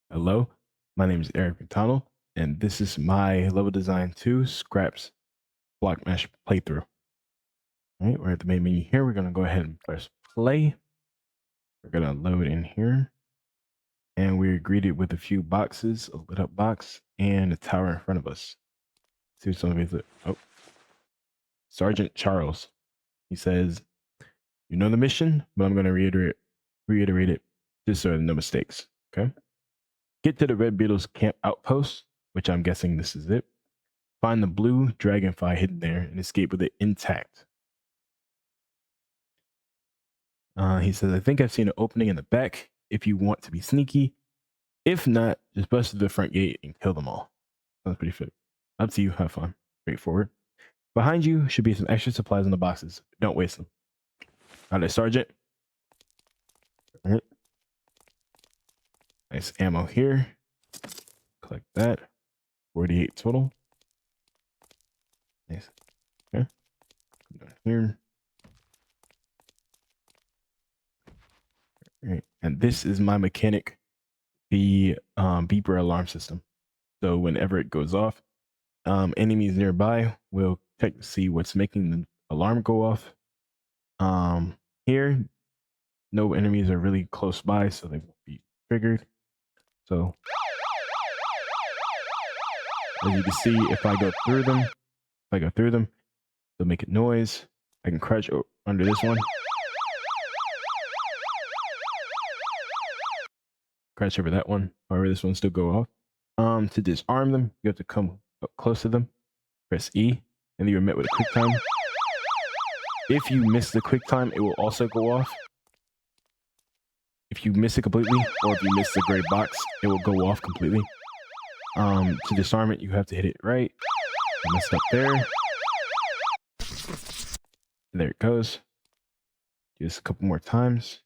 Hello, my name is Eric McDonald, and this is my level design 2 scraps Blockmesh playthrough. All right, we're at the main menu here. We're going to go ahead and press play. We're going to load in here, and we're greeted with a few boxes, a lit up box, and a tower in front of us. See what some of these look. Oh, Sergeant Charles. He says, "You know the mission, but I'm going to reiterate it just so there are no mistakes." Okay. Get to the Red Beetle's camp outpost, which I'm guessing this is it. Find the blue dragonfly hidden there and escape with it intact. He says, I think I've seen an opening in the back if you want to be sneaky. If not, just bust through the front gate and kill them all. Sounds pretty fit. Up to you. Have fun. Straightforward. Behind you should be some extra supplies in the boxes. Don't waste them. All right, Sergeant. All right. Nice ammo here. Collect that. 48 total. Nice. Okay. Down here. All right. And this is my mechanic, the beeper alarm system. So whenever it goes off, enemies nearby will check to see what's making the alarm go off. Here, no enemies are really close by, so they won't be triggered. So as you can see, if I go through them, they'll make a noise. I can crouch under this one. Crouch over that one. However, this one still go off. To disarm them, you have to come up close to them. Press E, and you're met with a quick time. If you miss the quick time, it will also go off. If you miss it completely, or if you miss the gray box, it will go off completely. To disarm it, you have to hit it right. I messed up there. There it goes. Do this a couple more times.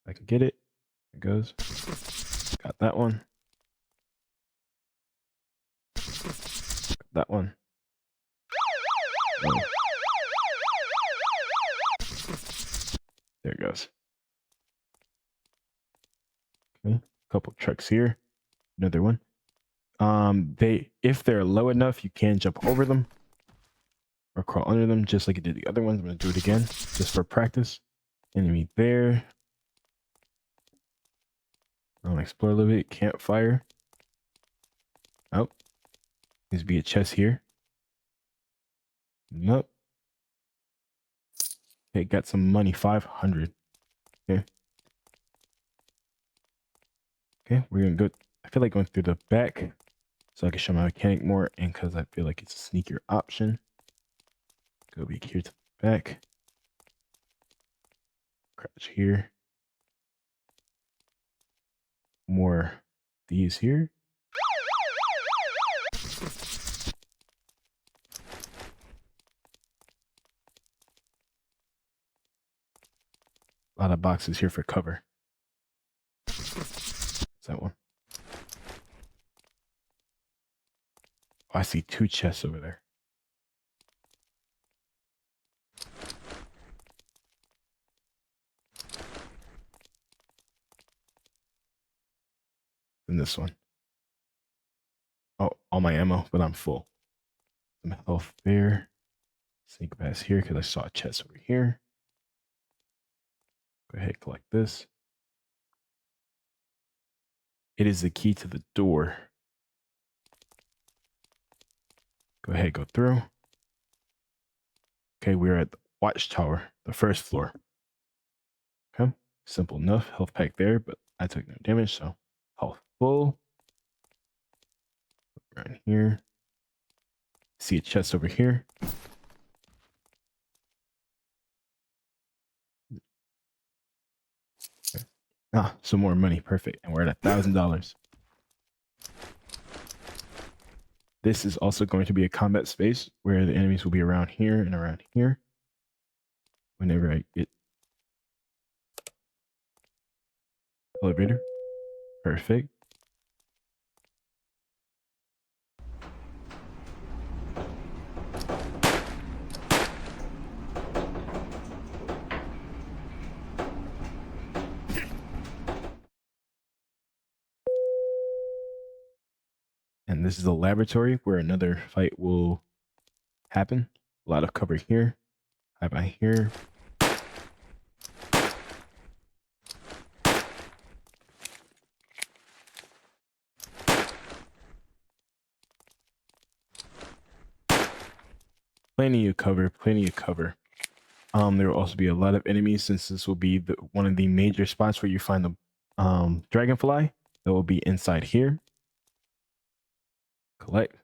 If I can get it. There it goes. Got that one. Got that one. Oh. There it goes. Okay, a couple trucks here. Another one. If they're low enough, you can jump over them or crawl under them, just like you did the other ones. I'm gonna do it again, just for practice. Enemy there. Explore a little bit. Campfire. Oh, needs to be a chest here. Nope. Okay, got some money. 500. Okay. Okay, we're gonna go. I feel like going through the back so I can show my mechanic more, and because I feel like it's a sneakier option. Go back here to the back. Crouch here. More these here. A lot of boxes here for cover. Is that one? Oh, I see 2 chests over there. And this one. Oh, all my ammo, but I'm full. Some health there. Sneak past here because I saw a chest over here. Go ahead, collect this. It is the key to the door. Go ahead, go through. Okay, we're at the watchtower, the first floor. Okay, simple enough. Health pack there, but I took no damage, so health full. Right here. See a chest over here. Okay. Ah, some more money. Perfect. And we're at $1,000. This is also going to be a combat space where the enemies will be around here and around here. Whenever I get elevator. Perfect. And this is the laboratory where another fight will happen. A lot of cover here. Hide by here. Plenty of cover, plenty of cover. There will also be a lot of enemies since this will be one of the major spots where you find the dragonfly that will be inside here. Collect.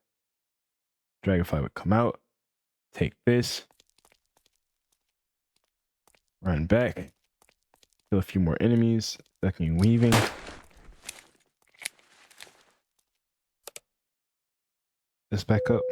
Dragonfly would come out. Take this. Run back. Kill a few more enemies. Ducking and weaving. This back up.